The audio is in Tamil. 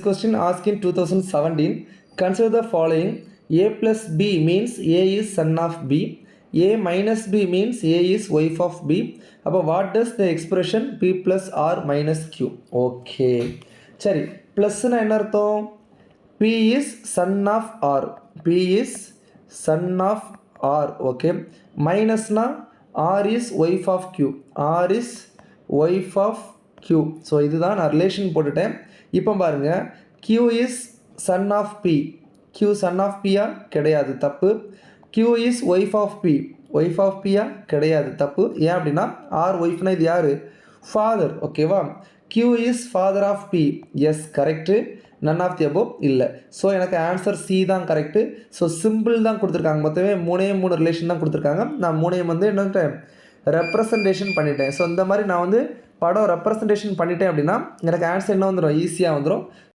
question asked in 2017. Consider the following. A plus B means A is son of B. A minus B means A is wife of B. அப்போ what does the expression P plus R minus Q? Okay. சரி, ப்ளஸ்னா என்ன அர்த்தம்? P is son of R. P is son of R. Okay. மைனஸ்னா R is wife of Q. R is wife of Q. So இதுதான் நான் ரிலேஷன் போட்டுட்டேன். இப்போ பாருங்கள், Q is son of P. Q son of P கிடையாது, தப்பு. Q is wife of P. wife of P கிடையாது, தப்பு. ஏன் அப்படின்னா R ஒய்ஃப்னா இது யார்? ஃபாதர். ஓகேவா? Q is father of P. Yes, correct. None of the above இல்லை. ஸோ எனக்கு ஆன்சர் சி தான் கரெக்டு. ஸோ சிம்பிள் தான் கொடுத்துருக்காங்க. மொத்தமே மூணு ரிலேஷன் தான் கொடுத்துருக்காங்க. நான் மூணையும் வந்து என்ன ரெப்ரசன்டேஷன் பண்ணிட்டேன். ஸோ இந்த மாதிரி நான் வந்து படம் ரெப்ரசன்டேஷன் பண்ணிட்டேன் அப்படின்னா எனக்கு ஆன்சர் என்ன வந்துடும்? ஈஸியாக வந்துடும்.